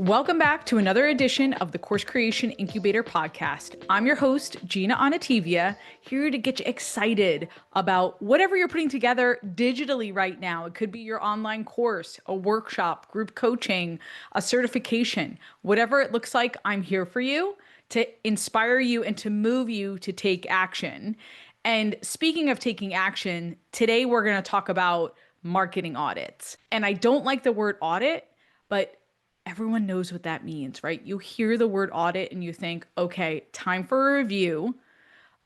Welcome back to another edition of the Course Creation Incubator podcast. I'm your host, Gina Anativia, here to get you excited about whatever you're putting together digitally right now. It could be your online course, a workshop, group coaching, a certification, whatever it looks like. I'm here for you to inspire you and to move you to take action. And speaking of taking action, today we're going to talk about marketing audits. And I don't like the word audit, but everyone knows what that means, right? You hear the word audit and you think, okay, time for a review,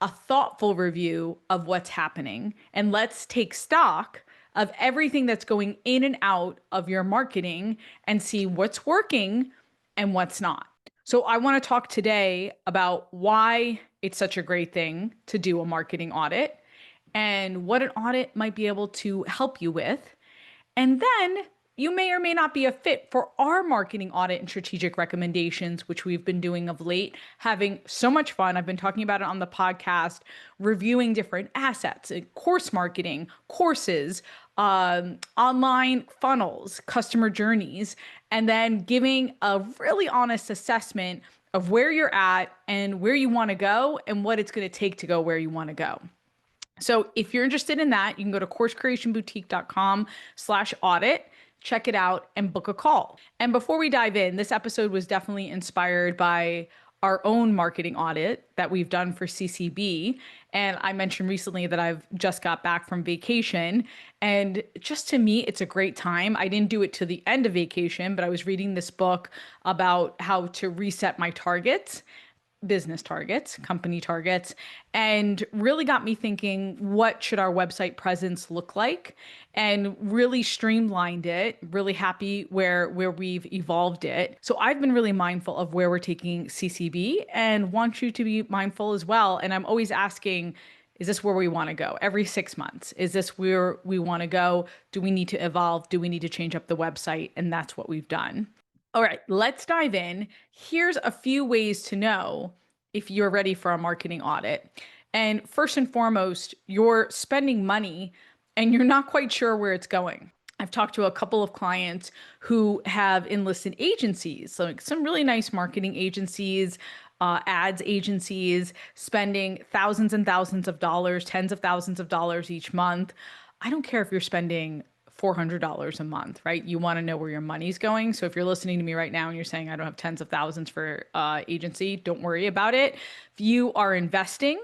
a thoughtful review of what's happening. And let's take stock of everything that's going in and out of your marketing and see what's working and what's not. So I want to talk today about why it's such a great thing to do a marketing audit and what an audit might be able to help you with. And then you may or may not be a fit for our marketing audit and strategic recommendations, which we've been doing of late, having so much fun. I've been talking about it on the podcast, reviewing different assets, course marketing, courses, online funnels, customer journeys, and then giving a really honest assessment of where you're at and where you want to go and what it's going to take to go where you want to go. So if you're interested in that, you can go to coursecreationboutique.com/audit. Check it out and book a call. And before we dive in, this episode was definitely inspired by our own marketing audit that we've done for CCB. And I mentioned recently that I've just got back from vacation. And just to me, it's a great time. I didn't do it to the end of vacation, but I was reading this book about how to reset my targets, business targets, company targets, and really got me thinking, what should our website presence look like? And really streamlined it, really happy where we've evolved it. So I've been really mindful of where we're taking CCB and want you to be mindful as well. And I'm always asking, is this where we want to go? Every 6 months, is this where we want to go? Do we need to evolve? Do we need to change up the website? And that's what we've done. All right, let's dive in. Here's a few ways to know if you're ready for a marketing audit. And first and foremost, you're spending money and you're not quite sure where it's going. I've talked to a couple of clients who have enlisted agencies, so like some really nice marketing agencies, ads agencies, spending thousands and thousands of dollars, tens of thousands of dollars each month. I don't care if you're spending $400 a month, right? You want to know where your money's going. So if you're listening to me right now and you're saying, I don't have tens of thousands for agency, don't worry about it. If you are investing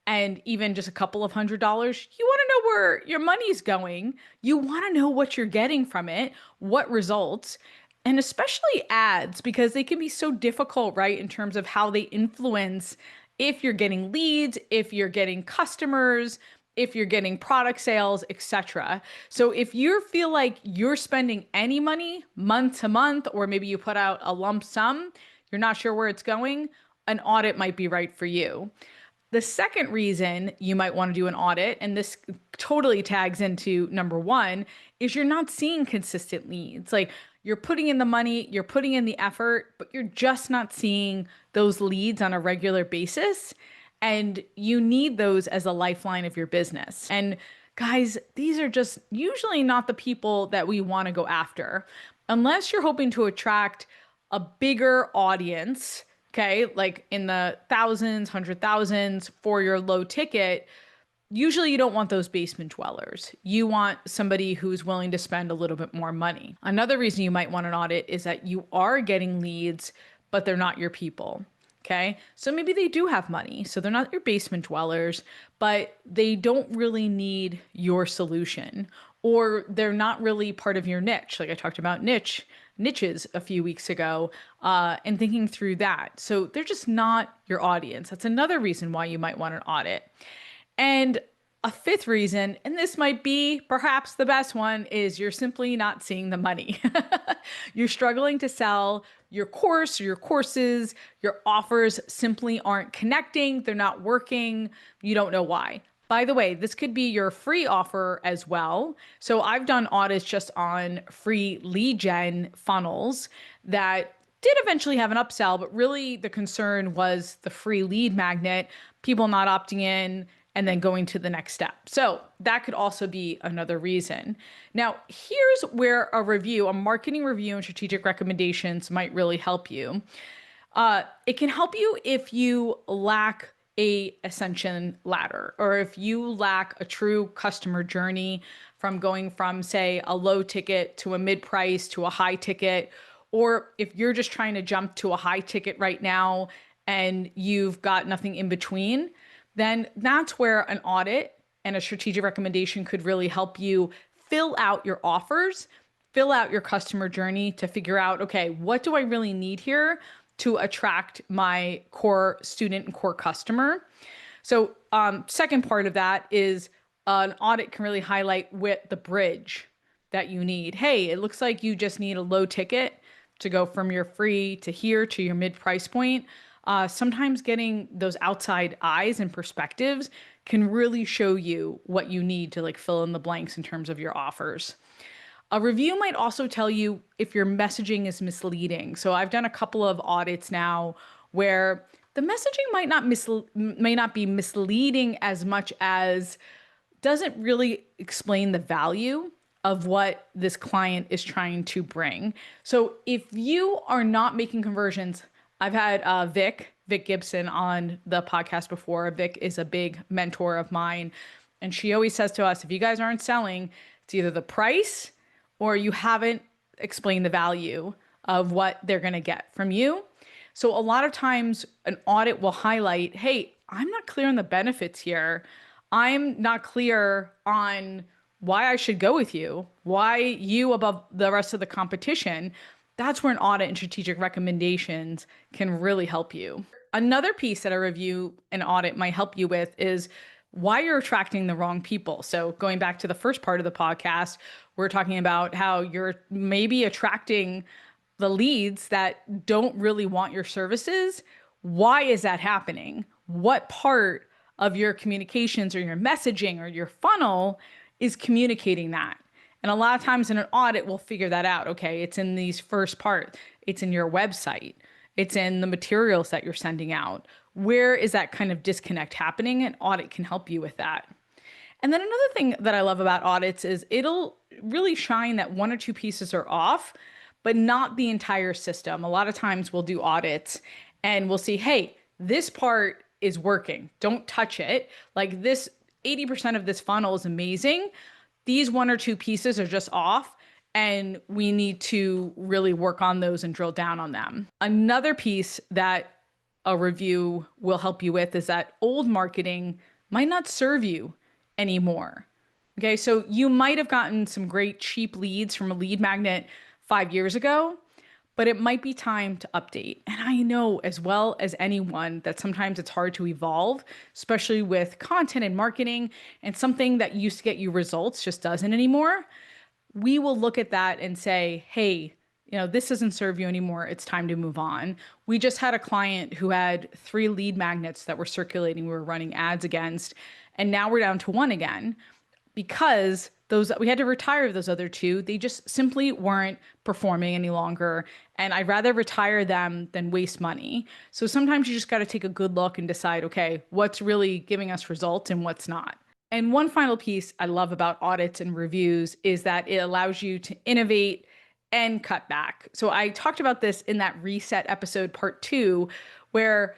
and even just a couple of $100s, you want to know where your money's going. You want to know what you're getting from it, what results, and especially ads, because they can be so difficult, right? In terms of how they influence if you're getting leads, if you're getting customers, if you're getting product sales, etc. So if you feel like you're spending any money month to month, or maybe you put out a lump sum, you're not sure where it's going, an audit might be right for you. The second reason you might want to do an audit, and this totally tags into number one, is you're not seeing consistent leads. Like you're putting in the money, you're putting in the effort, but you're just not seeing those leads on a regular basis. And you need those as a lifeline of your business. And guys, these are just usually not the people that we want to go after, unless you're hoping to attract a bigger audience, okay, like in the thousands, 100,000s for your low ticket. Usually you don't want those basement dwellers. You want somebody who's willing to spend a little bit more money. Another reason you might want an audit is that you are getting leads, but they're not your people. Okay, so maybe they do have money, so they're not your basement dwellers, but they don't really need your solution, or they're not really part of your niche. Like I talked about niches a few weeks ago, and thinking through that. So they're just not your audience. That's another reason why you might want an audit. And a fifth reason, and this might be perhaps the best one, is you're simply not seeing the money. You're struggling to sell your course or your courses, your offers simply aren't connecting, they're not working, you don't know why. By the way, this could be your free offer as well. So I've done audits just on free lead gen funnels that did eventually have an upsell, but really the concern was the free lead magnet, people not opting in, and then going to the next step. So that could also be another reason. Now, here's where a marketing review and strategic recommendations might really help you. It can help you if you lack a ascension ladder, or if you lack a true customer journey from going from, say, a low ticket to a mid price to a high ticket, or if you're just trying to jump to a high ticket right now and you've got nothing in between, then that's where an audit and a strategic recommendation could really help you fill out your offers, fill out your customer journey to figure out, okay, what do I really need here to attract my core student and core customer? So second part of that is an audit can really highlight with the bridge that you need. Hey, it looks like you just need a low ticket to go from your free to here to your mid price point. Sometimes getting those outside eyes and perspectives can really show you what you need to like fill in the blanks in terms of your offers. A review might also tell you if your messaging is misleading. So I've done a couple of audits now where the messaging may not be misleading as much as doesn't really explain the value of what this client is trying to bring. So if you are not making conversions, I've had Vic Gibson on the podcast before. Vic is a big mentor of mine. And she always says to us, if you guys aren't selling, it's either the price or you haven't explained the value of what they're going to get from you. So a lot of times an audit will highlight, hey, I'm not clear on the benefits here. I'm not clear on why I should go with you, why you above the rest of the competition. That's where an audit and strategic recommendations can really help you. Another piece that a review and audit might help you with is why you're attracting the wrong people. So going back to the first part of the podcast, we're talking about how you're maybe attracting the leads that don't really want your services. Why is that happening? What part of your communications or your messaging or your funnel is communicating that? And a lot of times in an audit, we'll figure that out. Okay, it's in these first part. It's in your website. It's in the materials that you're sending out. Where is that kind of disconnect happening? An audit can help you with that. And then another thing that I love about audits is it'll really shine that one or two pieces are off, but not the entire system. A lot of times we'll do audits and we'll see, hey, this part is working. Don't touch it. Like this 80% of this funnel is amazing. These one or two pieces are just off, and we need to really work on those and drill down on them. Another piece that a review will help you with is that old marketing might not serve you anymore. Okay, so you might have gotten some great cheap leads from a lead magnet 5 years ago, but it might be time to update. And I know as well as anyone that sometimes it's hard to evolve, especially with content and marketing, and something that used to get you results just doesn't anymore. We will look at that and say, hey, this doesn't serve you anymore. It's time to move on. We just had a client who had 3 lead magnets that were circulating, we were running ads against, and now we're down to 1 again because we had to retire those other 2. They just simply weren't performing any longer. And I'd rather retire them than waste money. So sometimes you just got to take a good look and decide, okay, what's really giving us results and what's not. And one final piece I love about audits and reviews is that it allows you to innovate and cut back. So I talked about this in that reset episode, part 2, where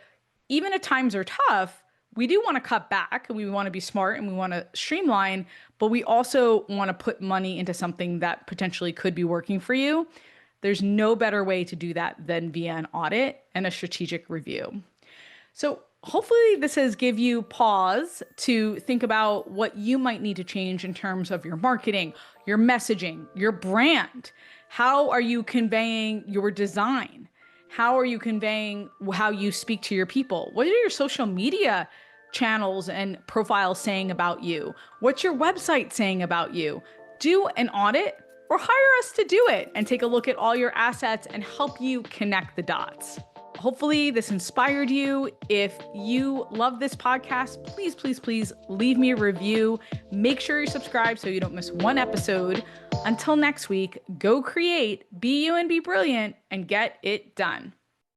even if times are tough, we do want to cut back and we want to be smart and we want to streamline, but we also want to put money into something that potentially could be working for you. There's no better way to do that than via an audit and a strategic review. So hopefully this has give you pause to think about what you might need to change in terms of your marketing, your messaging, your brand. How are you conveying your design? How are you conveying how you speak to your people? What are your social media channels and profiles saying about you? What's your website saying about you? Do an audit or hire us to do it and take a look at all your assets and help you connect the dots. Hopefully this inspired you. If you love this podcast, please, please, please leave me a review. Make sure you subscribe so you don't miss one episode. Until next week, go create, be you and be brilliant, and get it done.